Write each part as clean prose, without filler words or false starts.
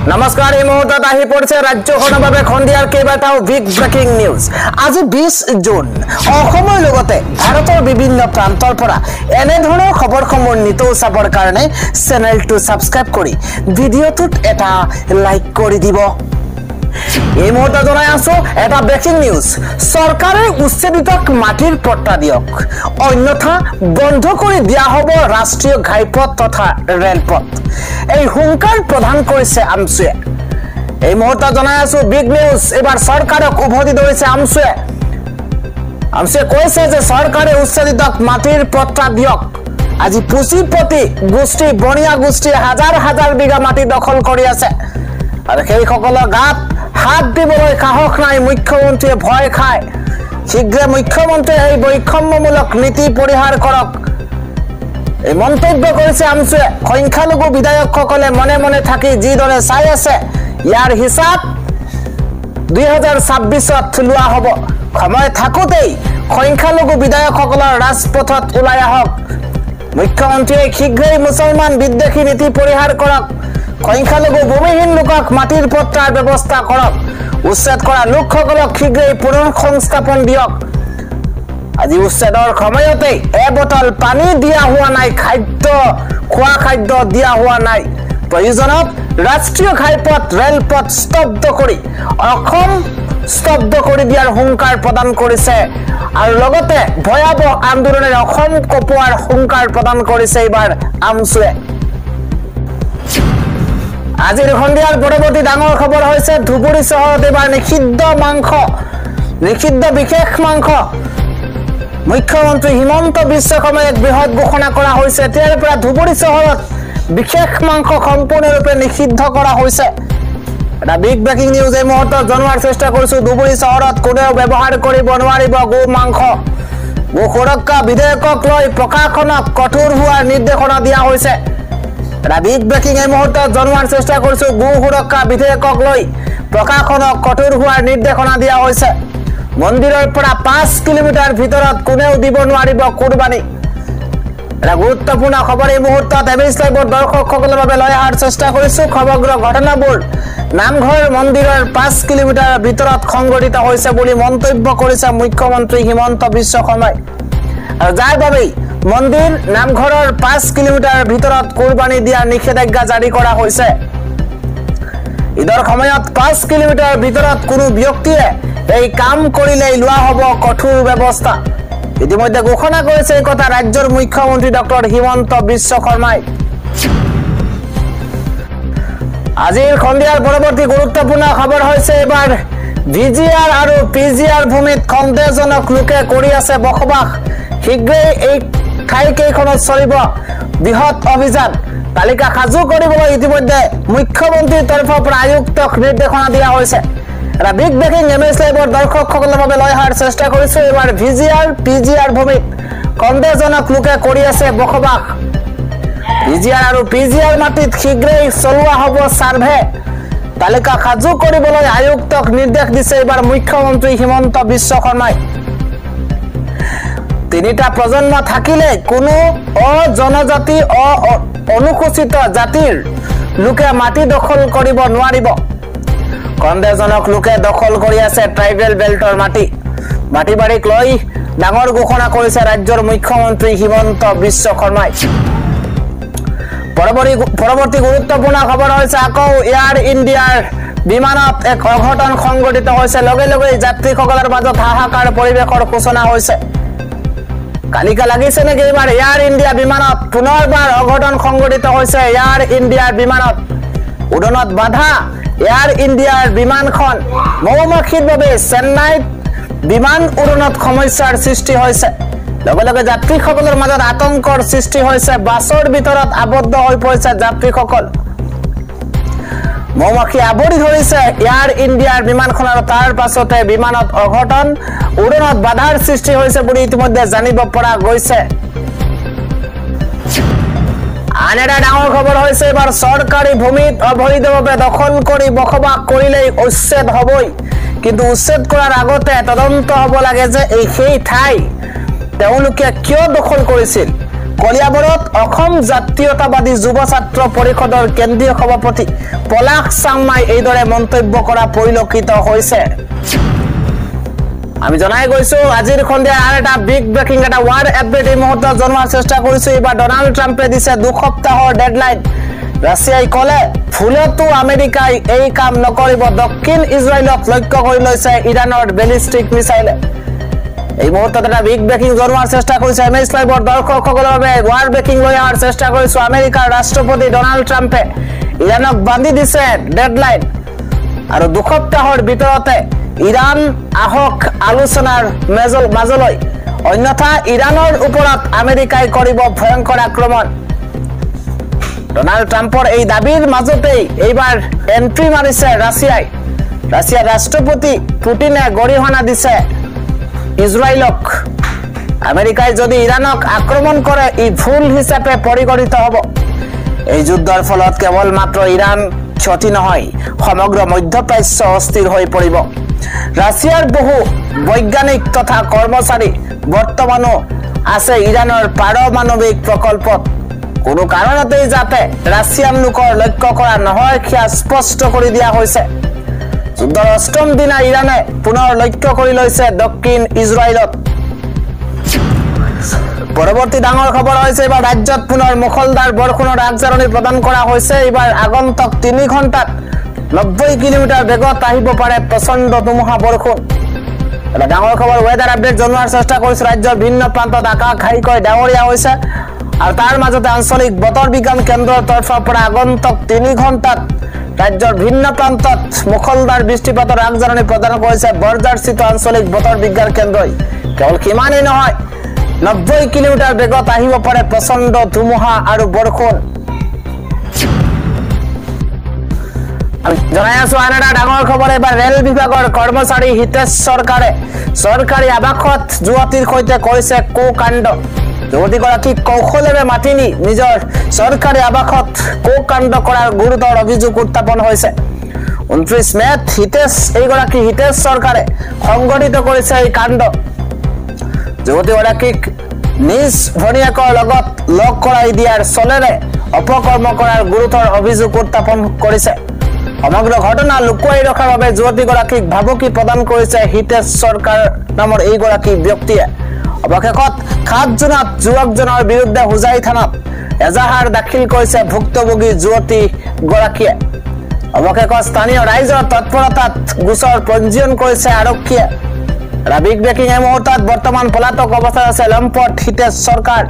নমস্কাৰ এই মুহূৰ্তত আহি পৰিছে ৰাজ্যখনৰ বাবে খন্দিয়াৰ কেইবাটাও বিগ ব্ৰেকিং নিউজ। আজি 20 জুন অসমৰ লগতে ভাৰতৰ বিভিন্ন প্ৰান্তৰ পৰা এনে ধৰণৰ খবৰসমূহ নিতৌ চাবৰ কাৰণে চেনেলটো সাবস্ক্ৰাইব কৰি ভিডিঅ'টোত এটা লাইক কৰি দিব। এই মুহূৰ্তত জনাই আছো এটা ব্ৰেকিং নিউজ। চৰকাৰে উচ্ছেদিতক মাটিৰ পট্টা দিয়ক, অন্যথা বন্ধ কৰি দিয়া হ'ব ৰাষ্ট্ৰীয় ঘাইপথ তথা ৰেলপথ। এই হুংকাৰ প্ৰদান কৰিছে আমছুৱে। এই মুহূৰ্তত জনাই আছো বিগ নিউজ। এবাৰ চৰকাৰক উভতি ধৰিছে আমছুৱে। আমছুৱে কৈছে যে চৰকাৰে উচ্ছেদিতক মাটিৰ পট্টা দিয়ক। আজি পুঁজিপতি গোষ্ঠী বনিয়া গোষ্ঠীয়ে হাজাৰ হাজাৰ বিঘা মাটি দখল কৰি আছে আৰু সেইসকলৰ গাত হাত দিবলৈ সাহস নাই। মুখ্যমন্ত্ৰীয়ে ভয় খায়। শীঘ্ৰে মুখ্যমন্ত্ৰীয়ে এই বৈষম্যমূলক নীতি পৰিহাৰ কৰক। এই মন্তব্য কৰিছে আমছুৱে। সংখ্যালঘু বিধায়কসকলে মনে মনে থাকি যিদৰে চাই আছে, ইয়াৰ হিচাপ 2026ত লোৱা হ'ব। সময় থাকোঁতেই সংখ্যালঘু বিধায়কসকলৰ ৰাজপথত ওলাই আহক। মুখ্যমন্ত্ৰীয়ে শীঘ্ৰেই মুছলমান বিদ্বেষী নীতি পৰিহাৰ কৰক। সংখ্যালঘু ভূমিহীন লোকক মাটিৰ পট্টাৰ ব্যৱস্থা কৰক। উচ্ছেদ কৰা লোকসকলক শীঘ্ৰেই পুনৰ সংস্থাপন দিয়ক। আজি উচ্ছেদৰ সময়তে এবটল পানী দিয়া হোৱা নাই, খোৱা খাদ্য দিয়া হোৱা নাই। প্ৰয়োজনত ৰাষ্ট্ৰীয় ঘাইপথ ৰেলপথ স্তব্ধ কৰি অসম স্তব্ধ কৰি দিয়াৰ হুংকাৰ প্ৰদান কৰিছে আৰু লগতে ভয়াৱহ আন্দোলনেৰে অসম কঁপোৱাৰ হুংকাৰ প্ৰদান কৰিছে এইবাৰ আমছুৱে। আজিৰ সন্ধিয়াৰ পৰৱৰ্তী ডাঙৰ খবৰ হৈছে ধুবুৰী চহৰত এবাৰ নিষিদ্ধ বিশেষ মাংস। মুখ্যমন্ত্ৰী হিমন্ত বিশ্ব শৰ্মাই এক বৃহৎ ঘোষণা কৰা হৈছে। এতিয়াৰ পৰা ধুবুৰী চহৰত বিশেষ মাংস সম্পূৰ্ণৰূপে নিষিদ্ধ কৰা হৈছে। এটা বিগ ব্ৰেকিং নিউজ এই মুহূৰ্তত জনোৱাৰ চেষ্টা কৰিছো। ধুবুৰী চহৰত কোনেও ব্যৱহাৰ কৰিব নোৱাৰিব গো মাংস। গো সুৰক্ষা বিধেয়কক লৈ প্ৰশাসনক কঠোৰ হোৱাৰ নিৰ্দেশনা দিয়া হৈছে। এটা বিগ ব্ৰেকিং এই মুহূৰ্তত জনোৱাৰ চেষ্টা কৰিছো। গো সুৰক্ষা বিধেয়কক লৈ প্ৰশাসনক কঠোৰ হোৱাৰ নিৰ্দেশনা দিয়া হৈছে। মন্দিৰৰ পৰা 5 কিলোমিটাৰ ভিতৰত কোনেও দিব নোৱাৰিব কুৰবানী। এটা গুৰুত্বপূৰ্ণ খবৰ এই মুহূৰ্তত এমএছ লাইভৰ দৰ্শকসকলৰ বাবে লৈ অহাৰ চেষ্টা কৰিছো। সমগ্ৰ ঘটনাবোৰ নামঘৰ মন্দিৰৰ 5 কিলোমিটাৰ ভিতৰত সংঘটিত হৈছে বুলি মন্তব্য কৰিছে মুখ্যমন্ত্ৰী হিমন্ত বিশ্ব শৰ্মাই। আৰু যাৰ বাবেই মন্দিৰ নামঘৰৰ 5 কিলোমিটাৰ ভিতৰত কুৰবানী দিয়া নিষেধাজ্ঞা জাৰি কৰা হৈছে। ঈদৰ সময়ত 5 কিলোমিটাৰ ভিতৰত কোনো ব্যক্তিয়ে এই কাম কৰিলে লোৱা হ'ব কঠোৰ ব্যৱস্থা। ইতিমধ্যে ঘোষণা কৰিছে এই কথা ৰাজ্যৰ মুখ্যমন্ত্ৰী ডক্টৰ হিমন্ত বিশ্ব শৰ্মাই। আজিৰ সন্ধিয়াৰ পৰৱৰ্তী গুৰুত্বপূৰ্ণ খবৰ হৈছে এবাৰ ভিজিআৰ আৰু পিজিআৰ ভূমিত সন্দেহজনক লোকে কৰি আছে বসবাস। শীঘ্ৰেই এই ঠাইকেইখনত চলিব বৃহৎ অভিযান। তালিকা সাজু কৰিবলৈ ইতিমধ্যে মুখ্যমন্ত্ৰীৰ তৰফৰ পৰা আয়ুক্তক নিৰ্দেশনা দিয়া হৈছে। এটা বিগ ব্ৰেকিং এমএছ লাইভৰ দৰ্শকসকলৰ বাবে লৈ অহাৰ চেষ্টা কৰিছো। এবাৰ ভিজিআৰ পিজিআৰ ভূমিত সন্দেহজনক লোকে কৰি আছে বসবাস। ভিজিআৰ আৰু পিজিআৰ মাটিত শীঘ্ৰেই চলোৱা হ'ব ছাৰ্ভে। তালিকা সাজু কৰিবলৈ আয়ুক্তক নিৰ্দেশ দিছে এইবাৰ মুখ্যমন্ত্ৰী হিমন্ত বিশ্ব শৰ্মাই। 3টা প্ৰজন্ম থাকিলে কোনো অজনজাতি অনুসূচিত জাতিৰ লোকে মাটি দখল কৰিব নোৱাৰিব। সন্দেহজনক লোকে দখল কৰি আছে ট্ৰাইবেল বেল্টৰ মাটি বাৰীক লৈ ডাঙৰ ঘোষণা কৰিছে ৰাজ্যৰ মুখ্যমন্ত্ৰী হিমন্ত বিশ্ব শৰ্মাই। পৰৱৰ্তী গুৰুত্বপূৰ্ণ খবৰ হৈছে আকৌ এয়াৰ ইণ্ডিয়াৰ বিমানত এক অঘটন সংঘটিত হৈছে। লগে লগে যাত্ৰীসকলৰ মাজত হাহাকাৰ পৰিৱেশৰ সূচনা হৈছে। কালিকা লাগিছে নেকি এইবাৰ এয়াৰ ইণ্ডিয়া বিমানত পুনৰবাৰ অঘটন সংঘটিত হৈছে। এয়াৰ ইণ্ডিয়াৰ বিমানত উৰণত বাধা এয়াৰ ইণ্ডিয়াৰ বিমানখন মৌমাখিৰ বাবে চেন্নাইত বিমান উৰণত সমস্যাৰ সৃষ্টি হৈছে। লগে লগে যাত্ৰীসকলৰ মাজত আতংকৰ সৃষ্টি হৈছে। বাছৰ ভিতৰত আবদ্ধ হৈ পৰিছে যাত্ৰীসকল। মৌমাখি আৱৰি ধৰিছে এয়াৰ ইণ্ডিয়াৰ বিমানখনৰ। তাৰ পাছতে বিমানত অঘটন, উৰণত বাধাৰ সৃষ্টি হৈছে বুলি ইতিমধ্যে জানিব পৰা গৈছে। আন এটা ডাঙৰ খবৰ হৈছে এবাৰ চৰকাৰী ভূমিত অবৈধভাৱে দখল কৰি বসবাস কৰিলেই উচ্ছেদ হ'বই। কিন্তু উচ্ছেদ কৰাৰ আগতে তদন্ত হ'ব লাগে যে সেই ঠাই তেওঁলোকে কিয় দখল কৰিছিল, কলিয়াবৰত অসম জাতীয়তাবাদী যুৱ ছাত্ৰ পৰিষদৰ কেন্দ্ৰীয় সভাপতি পলাশ চাংমাই এইদৰে মন্তব্য কৰা পৰিলক্ষিত হৈছে। আমি জনাই গৈছো আজিৰ সন্ধিয়া আৰু এটা বিগ ব্ৰেকিং এটা ৱাৰ্ড আপডেট এই মুহূৰ্তত জনোৱাৰ চেষ্টা কৰিছো। এইবাৰ ডনাল্ড ট্ৰাম্পে দিছে 2 সপ্তাহৰ ডেডলাইন। ৰাছিয়াই কলে ফুলতো আমেৰিকাই এই কাম নকৰিব। দক্ষিণ ইজৰাইলক লক্ষ্য কৰি লৈছে ইৰাণৰ বেলিষ্টিক মিছাইলে। এই মুহূৰ্তত এটা বিগ ব্ৰেকিং জনোৱাৰ চেষ্টা কৰিছে এমএছ লাইভৰ দৰ্শকসকলৰ বাবে ৱাৰ্ড ব্ৰেকিং লৈ অহাৰ চেষ্টা কৰিছো। আমেৰিকাৰ ৰাষ্ট্ৰপতি ডনাল্ড ট্ৰাম্পে ইৰাণক বান্ধি দিছে ডেডলাইন আৰু 2 সপ্তাহৰ ভিতৰতে ইৰাণ আহক আলোচনাৰ মাজলৈ, অন্যথা ইৰাণৰ ওপৰত আমেৰিকাই কৰিব ভয়ংকৰ আক্ৰমণ। ডনাল্ড ট্ৰাম্পৰ এই দাবীৰ মাজতেই এইবাৰ এন্ট্ৰি মাৰিছে ৰাছিয়াই। ৰাছিয়াৰ ৰাষ্ট্ৰপতি পুটিনে গৰিহণা দিছে ইজৰাইলক। আমেৰিকাই যদি ইৰাণক আক্ৰমণ কৰে ই ভুল হিচাপে পৰিগণিত হ'ব। এই যুদ্ধৰ ফলত কেৱল মাত্ৰ ইৰাণ ক্ষতি নহয়, সমগ্ৰ মধ্যপ্ৰাচ্য অস্থিৰ হৈ পৰিব। ৰাছিয়াৰ বহু বৈজ্ঞানিক তথা কৰ্মচাৰী বৰ্তমানো আছে ইৰাণৰ পাৰমাণৱিক প্ৰকল্পত। কোনো কাৰণতেই যাতে ৰাছিয়ান লোকৰ লক্ষ্য কৰা নহয় সেয়া স্পষ্ট কৰি দিয়া হৈছে। যুদ্ধৰ 8ম দিনা ইৰাণে পুনৰ লক্ষ্য কৰি লৈছে দক্ষিণ ইজৰাইলত। পৰৱৰ্তী ডাঙৰ খবৰ হৈছে এইবাৰ ৰাজ্যত পুনৰ মুখলধাৰ বৰষুণৰ আগজাননী প্ৰদান কৰা হৈছে। এইবাৰ আগন্তুক 3 ঘণ্টাত 90 কিলোমিটাৰ বেগত আহিব পাৰে প্ৰচণ্ড ধুমুহা বৰষুণ। এটা ডাঙৰ খবৰ ৱেডাৰ আপডেট জনোৱাৰ চেষ্টা কৰিছো। ৰাজ্যৰ ভিন্ন প্ৰান্তত আকাশ ঘাইকৈ ডাৱৰীয়া হৈছে আৰু তাৰ মাজতে আঞ্চলিক বতৰ বিজ্ঞান কেন্দ্ৰৰ তৰফৰ পৰা আগন্তুক 3 ঘণ্টাত ৰাজ্যৰ ভিন্ন প্ৰান্তত মুখলধাৰ বৃষ্টিপাতৰ আগজাননী প্ৰদান কৰিছে বৰঝাৰস্থিত আঞ্চলিক বতৰ বিজ্ঞান কেন্দ্ৰই। কেৱল সিমানেই নহয়, 90 কিলোমিটাৰ বেগত আহিব পাৰে প্ৰচণ্ড ধুমুহা আৰু বৰষুণ। জনাই আছো আন এটা ডাঙৰ খবৰ। এবাৰ ৰেল বিভাগৰ কৰ্মচাৰী হিতেশ চৰকাৰে চৰকাৰী আৱাসত যুৱতীৰ সৈতে কৰিছে কুকাণ্ড। যুৱতীগৰাকীক কৌশলেৰে মাতি নি নিজৰ চৰকাৰী আৱাসত কুকাণ্ড কৰাৰ গুৰুতৰ অভিযোগ উত্থাপন হৈছে। 29 মেত এইগৰাকী হিতেশ চৰকাৰে সংঘটিত কৰিছে এই কাণ্ড। যুৱতীগৰাকীক নিজ ভনীয়েকৰ লগত লগ কৰাই দিয়াৰ চলেৰে অপকৰ্ম কৰাৰ গুৰুতৰ অভিযোগ উত্থাপন কৰিছে। সমগ্ৰ ঘটনা লুকুৱাই ৰখাৰ বাবে যুৱতীগৰাকীক ভাবুকি প্ৰদান কৰিছে হিতেশ চৰকাৰ নামৰ এইগৰাকী ব্যক্তিয়ে। অৱশেষত 7 জুনত যুৱকজনৰ বিৰুদ্ধে হোজাই থানাত এজাহাৰ দাখিল কৰিছে ভুক্তভোগী যুৱতীগৰাকীয়ে। অৱশেষত স্থানীয় ৰাইজৰ তৎপৰতাত গোচৰ পঞ্জীয়ন কৰিছে আৰক্ষীয়ে। বিগ ব্ৰেকিং এই মুহূৰ্তত বৰ্তমান পলাতক অৱস্থাত আছে লম্পট হিতেশ চৰকাৰ।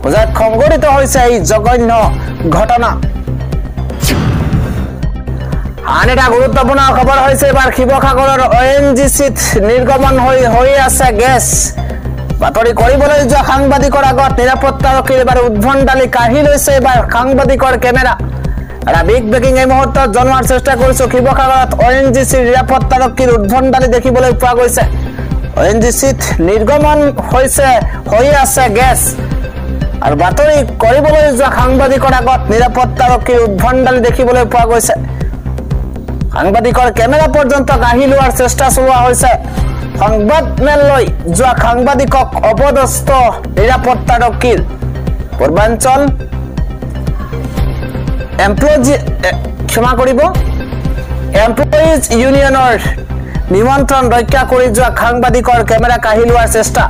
হোজাইত সংঘটিত হৈছে এই জঘন্য ঘটনা। আন এটা গুৰুত্বপূৰ্ণ খবৰ হৈছে এইবাৰ শিৱসাগৰৰ ONGCত নিৰ্গমন হৈ আছে গেছ। বাতৰি কৰিবলৈ যোৱা সাংবাদিকৰ আগত নিৰাপত্তাৰক্ষীৰ এবাৰ উদ্ভণ্ডালি কাঢ়ি লৈছে এইবাৰ সাংবাদিকৰ কেমেৰা। এটা বিগ ব্ৰেকিং এই মুহূৰ্তত জনোৱাৰ চেষ্টা কৰিছো। শিৱসাগৰত ONGCৰ নিৰাপত্তাৰক্ষীৰ উদ্ভণ্ডালি দেখিবলৈ পোৱা গৈছে। ONGCত নিৰ্গমন হৈ আছে গেছ আৰু বাতৰি কৰিবলৈ যোৱা সাংবাদিকৰ আগত নিৰাপত্তাৰক্ষীৰ উদ্ভণ্ডালি দেখিবলৈ পোৱা গৈছে। সাংবাদিকৰ কেমেৰা পৰ্যন্ত কাঢ়ি লোৱাৰ চেষ্টা চলোৱা হৈছে। সংবাদ মেললৈ যোৱা সাংবাদিকক অপদস্থ নিৰাপত্তাৰক্ষীৰ। পূৰ্বাঞ্চল এমপ্লয়িজ ইউনিয়নৰ নিমন্ত্ৰণ ৰক্ষা কৰি যোৱা সাংবাদিকৰ কেমেৰা কাঢ়ি লোৱাৰ চেষ্টা।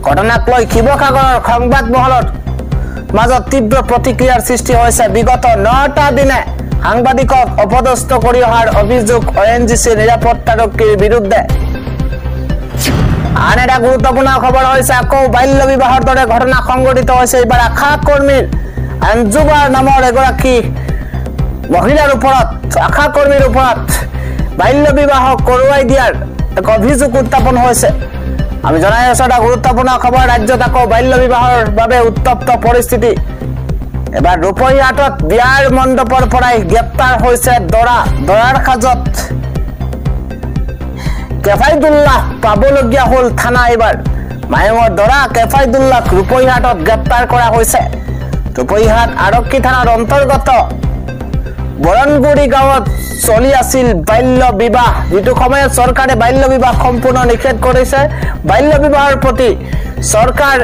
ঘটনাক লৈ শিৱসাগৰৰ সংবাদ মহলৰ মাজত তীব্ৰ প্ৰতিক্ৰিয়াৰ সৃষ্টি হৈছে। বিগত 9টা দিনে সাংবাদিকক অপদস্থ কৰি অহাৰ অভিযোগ ONGC নিৰাপত্তাৰক্ষীৰ বিৰুদ্ধে। আন এটা গুৰুত্বপূৰ্ণ খবৰ হৈছে আকৌ বাল্য বিবাহৰ দৰে ঘটনা সংঘটিত হৈছে। এইবাৰ আশা কৰ্মীৰ আঞ্জুবাৰ নামৰ এগৰাকী মহিলাৰ ওপৰত আশা কৰ্মীৰ ওপৰত বাল্য বিবাহ কৰোৱাই দিয়াৰ এক অভিযোগ উত্থাপন হৈছে। আমি জনাই আছো এটা গুৰুত্বপূৰ্ণ খবৰ। ৰাজ্যত আকৌ বাল্য বিবাহৰ বাবে উত্তপ্ত পৰিস্থিতি। এবাৰ ৰূপহীহাটত বিয়াৰ মণ্ডপৰ পৰাই গ্ৰেপ্তাৰ হৈছে দৰাৰ সাজত কেফাইদুল্লাহ পাবলগীয়া হল থানা। এইবাৰ মায়ঙৰ দৰা কেফাইদুল্লাহ ৰূপহীহাটত গ্ৰেপ্তাৰ কৰা হৈছে। ৰূপহীহাট আৰক্ষী থানাৰ অন্তৰ্গত বৰণগুৰি গাঁৱত চলি আছিল বাল্য বিবাহ, যিটো সময়ত চৰকাৰে বাল্য বিবাহ সম্পূৰ্ণ নিষেধ কৰিছে। বাল্য বিবাহৰ প্ৰতি চৰকাৰ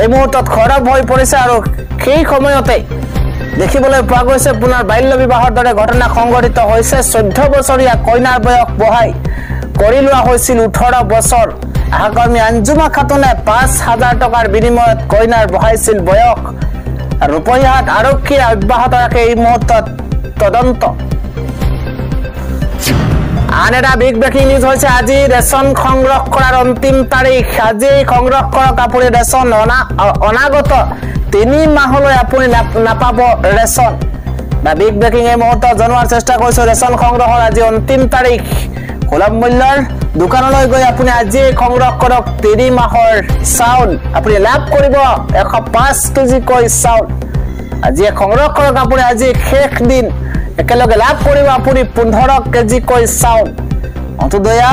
এই মুহূৰ্তত খৰব হৈ পৰিছে আৰু সেই সময়তে দেখিবলৈ পোৱা গৈছে পুনৰ বাল্য বিবাহৰ দৰে ঘটনা সংঘটিত হৈছে 14 বছৰীয়া কইনাৰ বয়স বঢ়াই কৰি লোৱা হৈছিল 18 বছৰ আহকৰ্মী আঞ্জুমা খাতুনে 5000 টকাৰ বিনিময়ত কইনাৰ বঢ়াইছিল বয়স ৰূপহীহাট আৰক্ষীয়ে অব্যাহত ৰাখে এই মুহূৰ্তত তদন্ত আন এটা বিগ ব্ৰেকিং নিউজ হৈছে আজি ৰেচন সংগ্ৰহ কৰাৰ অন্তিম তাৰিখ আজি সংগ্ৰহ কৰক আপুনি ৰেচন অনাগত 3 মাহলৈ আপুনি নাপাব ৰেচন বা বিগ ব্ৰেকিং এই মুহূৰ্তত জনোৱাৰ চেষ্টা কৰিছো ৰেচন সংগ্ৰহৰ আজি অন্তিম তাৰিখ সুলভ মূল্যৰ দোকানলৈ গৈ আপুনি আজি সংগ্ৰহ কৰক 3 মাহৰ চাউল আপুনি লাভ কৰিব 105 কেজি কৈ চাউল আজি সংগ্ৰহ কৰক আপুনি আজি শেষ দিন একেলগে লাভ কৰিব আপুনি 15 কেজি কৈ চাউল অন্তদয়া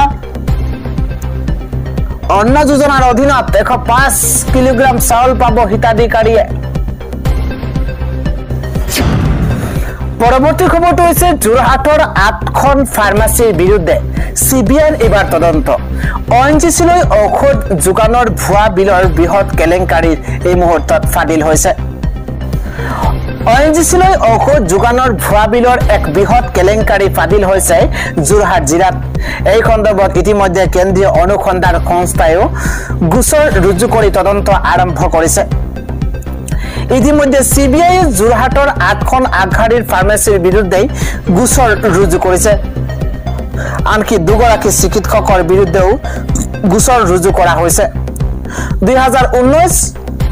অন্ন যোজনাৰ অধীনত 105 কিলোগ্ৰাম চাউল পাব হিতাধিকাৰীয়ে পৰৱৰ্তী খবৰটো হৈছে যোৰহাটৰ 8খন ফাৰ্মাসীৰ বিৰুদ্ধে সিবিআইৰ এবাৰ তদন্ত ONGC-লৈ ঔষধ যোগানৰ ভুৱা বিলৰ বৃহৎ কেলেংকাৰীৰ এই মুহূৰ্তত ফাদিল হৈছে ONGC-লৈ ঔষধ যোগানৰ ভুৱা বিলৰ এক বৃহৎ কেলেংকাৰী ফাদিল হৈছে যোৰহাট জিলাত এই খণ্ডত ইতিমধ্যে কেন্দ্ৰীয় অনুসন্ধান সংস্থায়ও গোচৰ ৰুজু কৰি তদন্ত আৰম্ভ কৰিছে ইতিমধ্যে সিবিআই যোৰহাটৰ 8খন আগশাৰীৰ ফাৰ্মাসীৰ বিৰুদ্ধে গোচৰ ৰুজু কৰিছে আনকি দুগৰাকী চিকিৎসকৰ বিৰুদ্ধেও গোচৰ ৰুজু কৰা হৈছে 2019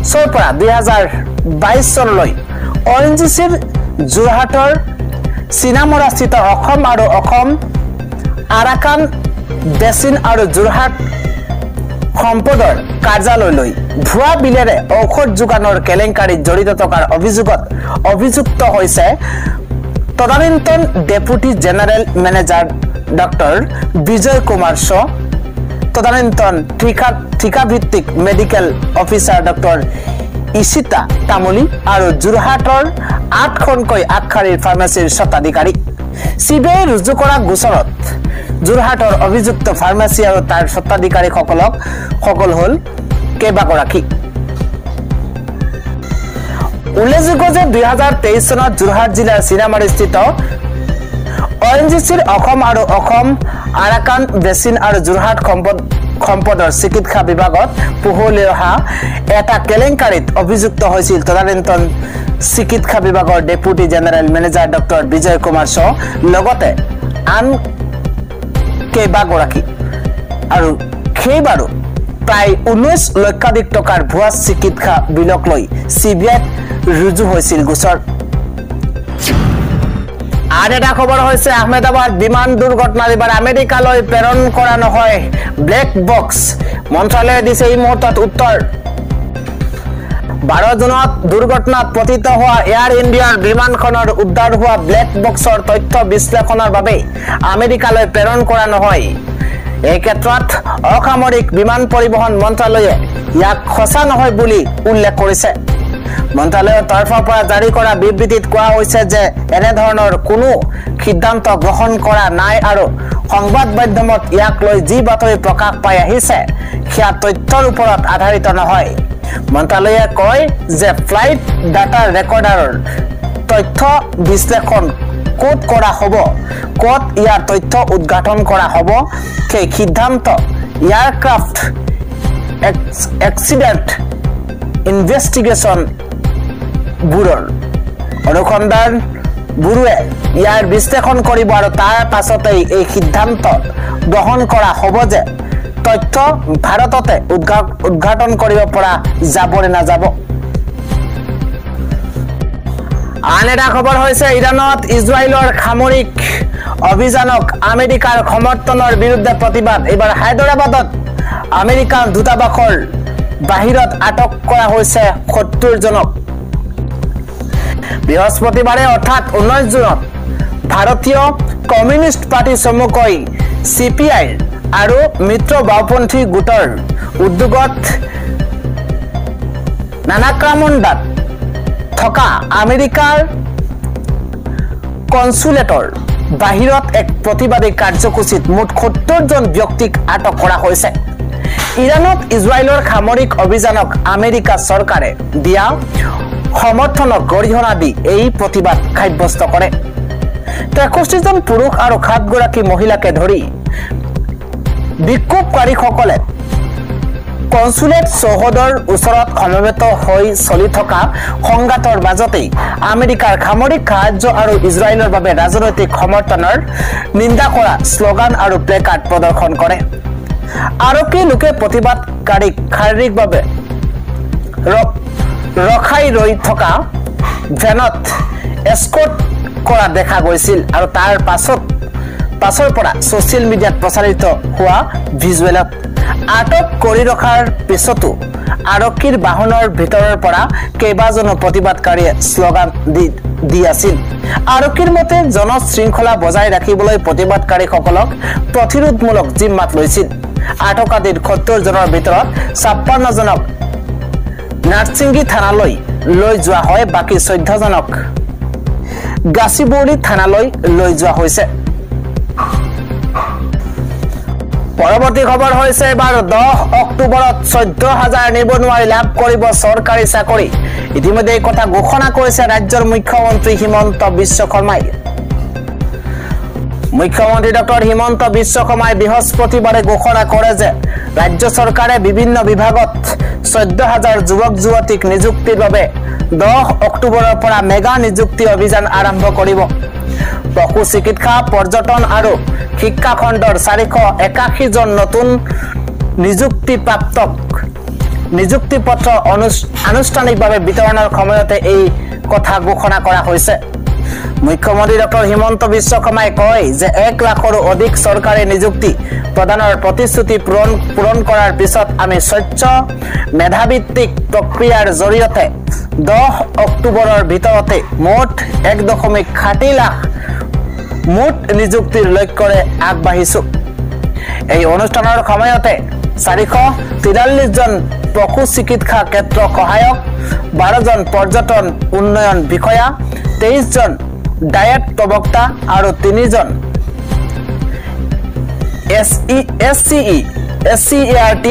চনৰ পৰা 2022 চনলৈ ONGC-ৰ যোৰহাটৰ চিনামৰাস্থিত অসম আৰু অসম আৰাকান বেচিন আৰু যোৰহাট সম্পদৰ কাৰ্যালয়লৈ ভুৱা বিলেৰে ঔষধ যোগানৰ কেলেংকাৰীত জড়িত থকাৰ অভিযুক্ত হৈছে তদানীন্তন ডেপুটি জেনাৰেল মেনেজাৰ ডক্টৰ বিজয় কুমাৰ শ্ব তদানীন্তন ঠিকাভিত্তিক medical officer doctor Ishita Tamuli আৰু যোৰহাটৰ 8খনকৈ আগশাৰীৰ ফাৰ্মাসীৰ স্বত্বাধিকাৰী সিবিআই ৰুজু কৰা গোচৰত যোৰহাটৰ অভিযুক্ত ফাৰ্মাসী আৰু তাৰ স্বত্বাধিকাৰীসকল হল কেইবাগৰাকী উল্লেখযোগ্য যে 2023 চনত যোৰহাট জিলাৰ চিনামাৰীস্থিত ONGC-ৰ অসম আৰু অসম আৰাকান বেচিন আৰু যোৰহাট সম্পদৰ চিকিৎসা বিভাগত পোহৰলৈ অহা এটা কেলেংকাৰীত অভিযুক্ত হৈছিল তদানীন্তন চিকিৎসা বিভাগৰ ডেপুটি জেনাৰেল মেনেজাৰ ডক্টৰ বিজয় কুমাৰ শ্ব লগতে আন কেইবাগৰাকী আৰু সেইবাৰো প্ৰায় 19 লক্ষাধিক টকাৰ ভুৱা চিকিৎসা বিলক লৈ সিবিআইত ৰুজু হৈছিল গোচৰ আন এটা খবৰ হৈছে আহমেদাবাদ বিমান দুৰ্ঘটনাত এবাৰ আমেৰিকালৈ প্ৰেৰণ কৰা নহয় ব্লেক বক্স মন্ত্ৰালয়ে দিছে এই মুহূৰ্তত উত্তৰ 12 জুনত দুৰ্ঘটনাত পতিত হোৱা এয়াৰ ইণ্ডিয়াৰ বিমানখনৰ উদ্ধাৰ হোৱা ব্লেক বক্সৰ তথ্য বিশ্লেষণৰ বাবে আমেৰিকালৈ প্ৰেৰণ কৰা নহয় এই ক্ষেত্ৰত অসামৰিক বিমান পৰিবহণ মন্ত্ৰালয়ে ইয়াক সঁচা নহয় বুলি উল্লেখ কৰিছে মন্ত্ৰালয়ৰ তৰফৰ পৰা জাৰি কৰা বিবৃতিত কোৱা হৈছে যে এনে ধৰণৰ কোনো সিদ্ধান্ত গ্ৰহণ কৰা নাই আৰু সংবাদ মাধ্যমত ইয়াক লৈ যি বাতৰি প্ৰকাশ পাই আহিছে সেয়া তথ্যৰ ওপৰত আধাৰিত নহয় মন্ত্ৰালয়ে কয় যে ফ্লাইট ডাটা ৰেকৰ্ডাৰৰ তথ্য বিশ্লেষণ কোড কৰা হ'ব কোড ইয়াৰ তথ্য উদ্ঘাটন কৰা হ'ব সেই সিদ্ধান্ত এয়াৰক্ৰাফ্ট এক্সিডেণ্ট ইনভেষ্টিগেশ্যন ব্যুৰোৰ অনুসন্ধান ব্যুৰোৱে ইয়াৰ বিশ্লেষণ কৰিব আৰু তাৰ পাছতেই এই সিদ্ধান্ত গ্ৰহণ কৰা হ'ব যে তথ্য ভাৰততে উদ্ঘাটন কৰিব পৰা যাব নে নাযাব আন এটা খবৰ হৈছে ইৰাণত ইজৰাইলৰ সামৰিক অভিযানক আমেৰিকাৰ সমৰ্থনৰ বিৰুদ্ধে প্ৰতিবাদ এবাৰ হায়দৰাবাদত আমেৰিকান দূতাবাসৰ বাহিৰত আটক কৰা হৈছে 70 জনক বৃহস্পতিবাৰে অৰ্থাৎ 19 জুনত ভাৰতীয় কমিউনিষ্ট পাৰ্টি চমুকৈ CPI আৰু মিত্ৰ বাওপন্থী গোটৰ উদ্যোগত নানাক্ৰামণ্ডাত থকা আমেৰিকাৰ কনসুলেটৰ বাহিৰত এক প্ৰতিবাদী কাৰ্যসূচীত মুঠ 70 জন ব্যক্তিক আটক কৰা হৈছে ইৰাণত ইজৰাইলৰ সামৰিক অভিযানক আমেৰিকা চৰকাৰে দিয়া সমৰ্থনক গৰিহণা দি এই প্ৰতিবাদ সাব্যস্ত কৰে 63 জন পুৰুষ আৰু 7 গৰাকী মহিলাকে ধৰি বিক্ষোভকাৰীসকলে কনসুলেট চৌহদৰ ওচৰত সমবেত হৈ চলি থকা সংঘাতৰ মাজতেই আমেৰিকাৰ সামৰিক সাহায্য আৰু ইজৰাইলৰ বাবে ৰাজনৈতিক সমৰ্থনৰ নিন্দা কৰা শ্লোগান আৰু প্লেকাৰ্ড প্ৰদৰ্শন কৰে আৰক্ষী লোকে প্ৰতিবাদকাৰীক শাৰীৰিকভাৱে ৰখাই ৰৈ থকা ভেনত এস্কৰ্ট কৰা দেখা গৈছিল আৰু তাৰ পাছৰ পৰা সোশ্যাল মিডিয়াত প্ৰচাৰিত হোৱা ভিজুৱেলত আটক কৰি ৰখাৰ পিছতো আৰক্ষীৰ বাহনৰ ভিতৰৰ পৰা কেইবাজনো প্ৰতিবাদকাৰীয়ে শ্লোগান দি আছিল আৰক্ষীৰ মতে জনশৃংখলা বজাই ৰাখিবলৈ প্ৰতিবাদকাৰীসকলক প্ৰতিৰোধমূলক জিম্মাত লৈছিল আটকাধীন 70 জনৰ ভিতৰত 56 জনক নাৰ্চিংগী থানালৈ লৈ যোৱা হয় বাকি 14 জনক গাছিবৌলি থানালৈ লৈ যোৱা হৈছে পৰৱৰ্তী খবৰ হৈছে এবাৰ 10 অক্টোবৰত 14000 নিবনুৱাই লাভ কৰিব চৰকাৰী চাকৰি ইতিমধ্যে এই কথা ঘোষণা কৰিছে ৰাজ্যৰ মুখ্যমন্ত্ৰী হিমন্ত বিশ্ব শৰ্মাই মুখ্যমন্ত্ৰী ডক্টৰ হিমন্ত বিশ্ব শৰ্মাই বৃহস্পতিবাৰে ঘোষণা কৰে যে ৰাজ্য চৰকাৰে বিভিন্ন বিভাগত 14000 যুৱক যুৱতীক নিযুক্তিৰ বাবে 10 অক্টোবৰৰ পৰা মেগা নিযুক্তি অভিযান আৰম্ভ কৰিব পশু চিকিৎসা পৰ্যটন আৰু শিক্ষা খণ্ডৰ 481 জন নতুন নিযুক্তিপ্ৰাপ্তক নিযুক্তিপত্ৰ আনুষ্ঠানিকভাৱে বিতৰণৰ সময়তে এই কথা ঘোষণা কৰা হৈছে মুখ্যমন্ত্ৰী ডক্টৰ হিমন্ত বিশ্ব শৰ্মাই কয় যে 1 লাখৰো অধিক চৰকাৰী নিযুক্তি প্ৰদানৰ প্ৰতিশ্ৰুতি পূৰণ কৰাৰ পিছত আমি স্বচ্ছ মেধাভিত্তিক প্ৰক্ৰিয়াৰ জৰিয়তে 10 অক্টোবৰৰ ভিতৰতে মুঠ 1.60 লাখ মুঠ নিযুক্তিৰ লক্ষ্যৰে আগবাঢ়িছো এই অনুষ্ঠানৰ সময়তে 443 জন পশু চিকিৎসা ক্ষেত্ৰ সহায়ক 12 জন পৰ্যটন উন্নয়ন বিষয়া 23 জন ডায়েট প্ৰবক্তা আৰু 3 জন SCERT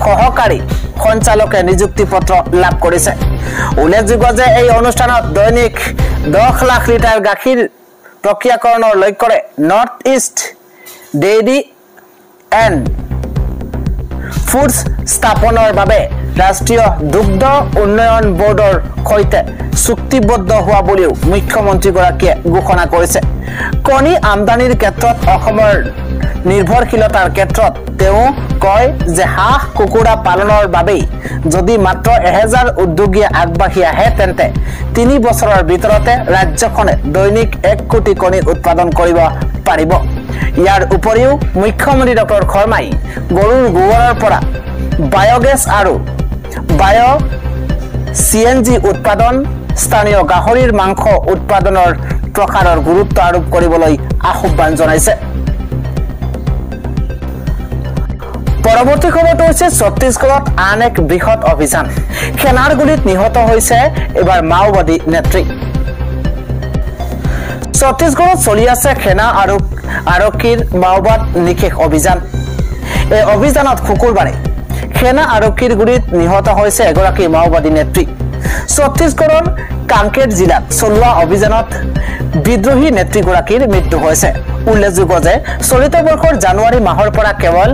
সহকাৰী সঞ্চালকে নিযুক্তি পত্ৰ লাভ কৰিছে উল্লেখযোগ্য যে এই অনুষ্ঠানত দৈনিক 10 লাখ লিটাৰ গাখীৰ প্ৰক্ৰিয়াকৰণৰ লক্ষ্যৰে north east dairy and foods স্থাপনৰ বাবে ৰাষ্ট্ৰীয় দুগ্ধ উন্নয়ন বোৰ্ডৰ সৈতে চুক্তিবদ্ধ হোৱা বুলিও মুখ্যমন্ত্ৰীগৰাকীয়ে ঘোষণা কৰিছে কণী আমদানিৰ ক্ষেত্ৰত অসমৰ নিৰ্ভৰশীলতাৰ ক্ষেত্ৰত তেওঁ কয় যে হাঁহ কুকুৰা পালনৰ বাবে যদি মাত্ৰ 1000 উদ্যোগীয়ে আগবাঢ়ি আহে তেন্তে 3 বছৰৰ ভিতৰতে ৰাজ্যখনে দৈনিক 1 কোটি কণী উৎপাদন কৰিব পাৰিব ইয়াৰ উপৰিও মুখ্যমন্ত্ৰী ডক্টৰ শৰ্মাই গৰুৰ গোবৰৰ পৰা বায়োগেছ আৰু বায়ো CNG উৎপাদন স্থানীয় গাহৰিৰ মাংস উৎপাদনৰ প্ৰকাৰৰ গুৰুত্ব আৰোপ কৰিবলৈ আহ্বান জনাইছে পৰৱৰ্তী খবৰটো হৈছে ছত্তীশগড়ত আন এক বৃহৎ অভিযান সেনাৰ গুলীত নিহত হৈছে এবাৰ মাওবাদী নেত্ৰী ছত্তীশগড়ত চলি আছে সেনা আৰু আৰক্ষীৰ মাওবাদ নিষেধ অভিযান এই অভিযানত শুকুৰবাৰে সেনা আৰক্ষীৰ গুলীত নিহত হৈছে এগৰাকী মাওবাদী নেত্ৰী ছত্তীশগড়ৰ কাংকেৰ জিলাত চলোৱা অভিযানত বিদ্ৰোহী নেত্ৰীগৰাকীৰ মৃত্যু হৈছে উল্লেখযোগ্য যে চলিত বৰ্ষৰ জানুৱাৰী মাহৰ পৰা কেৱল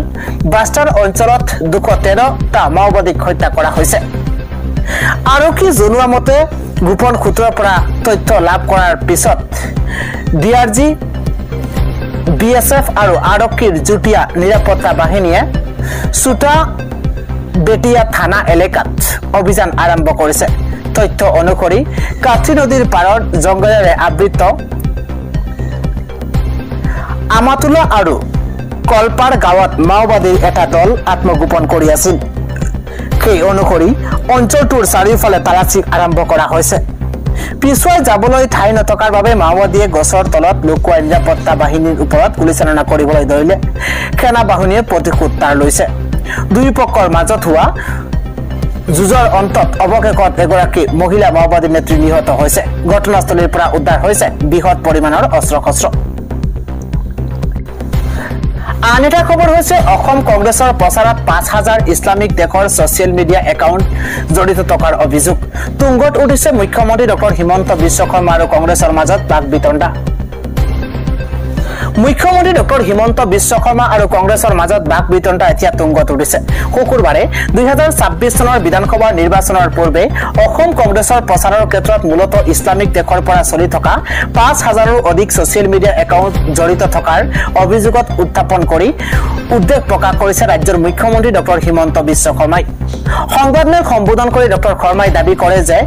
বাস্তাৰ অঞ্চলত 213টা মাওবাদীক হত্যা কৰা হৈছে আৰক্ষী জনোৱা মতে গোপন সূত্ৰৰ পৰা তথ্য লাভ কৰাৰ পিছত DRG BSF আৰু আৰক্ষীৰ যুটীয়া নিৰাপত্তা বাহিনীয়ে সুতা বেটিয়া থানা এলেকাত অভিযান আৰম্ভ কৰিছে তথ্য অনুসৰি কাঠি নদীৰ পাৰত জংগলেৰে আবৃত আমাতুলা আৰু কলপাৰ গাঁৱত মাওবাদীৰ এটা দল আত্মগোপন কৰি আছিল সেই অনুসৰি অঞ্চলটোৰ চাৰিওফালে তালাচী আৰম্ভ কৰা হৈছে পিছুৱাই যাবলৈ ঠাই নথকাৰ বাবে মাওবাদীয়ে গছৰ তলত লুকুৱাই নিৰাপত্তা বাহিনীৰ ওপৰত গুলীচালনা কৰিবলৈ ধৰিলে সেনা বাহিনীয়ে প্ৰতিশোধ তাৰ লৈছে দুই পক্ষৰ মাজত হোৱা যুঁজৰ অন্তত অৱশেষত এগৰাকী মহিলা মাওবাদী নেত্ৰী নিহত হৈছে ঘটনাস্থলীৰ পৰা উদ্ধাৰ হৈছে বৃহৎ পৰিমাণৰ অস্ত্ৰ শস্ত্ৰ আন এটা খবৰ হৈছে অসম কংগ্ৰেছৰ প্ৰচাৰত 5000 ইছলামিক দেশৰ ছ'চিয়েল মিডিয়া একাউণ্ট জড়িত থকাৰ অভিযোগ তুংগত উঠিছে মুখ্যমন্ত্ৰী ডক্টৰ হিমন্ত বিশ্ব শৰ্মা আৰু কংগ্ৰেছৰ মাজত বাক বিতণ্ডা মুখ্যমন্ত্ৰী ডক্টৰ হিমন্ত বিশ্ব শৰ্মা আৰু কংগ্ৰেছৰ মাজত বাক বিতণ্ডা এতিয়া তুংগত উঠিছে শুকুৰবাৰে 2026 চনৰ বিধানসভা নিৰ্বাচনৰ পূৰ্বে অসম কংগ্ৰেছৰ প্ৰচাৰৰ ক্ষেত্ৰত মূলত ইছলামিক দেশৰ পৰা চলি থকা 5000ৰো অধিক ছ'চিয়েল মিডিয়া একাউণ্ট জড়িত থকাৰ অভিযোগত উত্থাপন কৰি উদ্বেগ প্ৰকাশ কৰিছে ৰাজ্যৰ মুখ্যমন্ত্ৰী ডক্টৰ হিমন্ত বিশ্ব শৰ্মাই সংবাদমেল সম্বোধন কৰি ডক্টৰ শৰ্মাই দাবী কৰে যে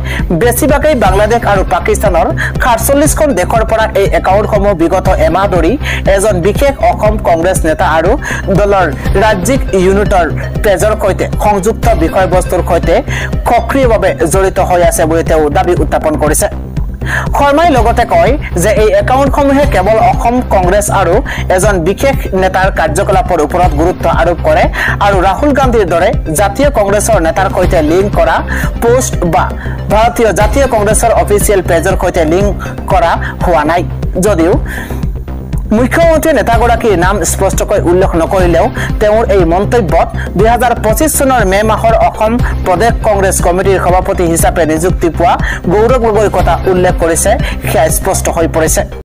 বেছিভাগেই বাংলাদেশ আৰু পাকিস্তানৰ ৪৭খন দেশৰ পৰা এই একাউণ্টসমূহ বিগত এমাহ ধৰি এজন বিশেষ অসম কংগ্ৰেছ নেতা আৰু দলৰ ৰাজ্যিক ইউনিটৰ পেজৰ সৈতে সংযুক্ত বিষয়বস্তুৰ সৈতে সক্ৰিয়ভাৱে জড়িত হৈ আছে বুলি তেওঁ দাবী উত্থাপন কৰিছে শৰ্মাই লগতে কয় যে এই একাউণ্টসমূহে কেৱল অসম কংগ্ৰেছ আৰু এজন বিশেষ নেতাৰ কাৰ্যকলাপৰ ওপৰত গুৰুত্ব আৰোপ কৰে আৰু ৰাহুল গান্ধীৰ দৰে জাতীয় কংগ্ৰেছৰ নেতাৰ সৈতে লিংক কৰা পোষ্ট বা ভাৰতীয় জাতীয় কংগ্ৰেছৰ অফিচিয়েল পেজৰ সৈতে লিংক কৰা হোৱা নাই যদিও মুখ্যমন্ত্ৰী নেতাগৰাকীৰ নাম স্পষ্টকৈ উল্লেখ নকৰিলেও তেওঁৰ এই মন্তব্যত 2025 চনৰ মে মাহৰ অসম প্ৰদেশ কংগ্ৰেছ কমিটিৰ সভাপতি হিচাপে নিযুক্তি পোৱা গৌৰৱ গগৈৰ কথা উল্লেখ কৰিছে সেয়া স্পষ্ট হৈ পৰিছে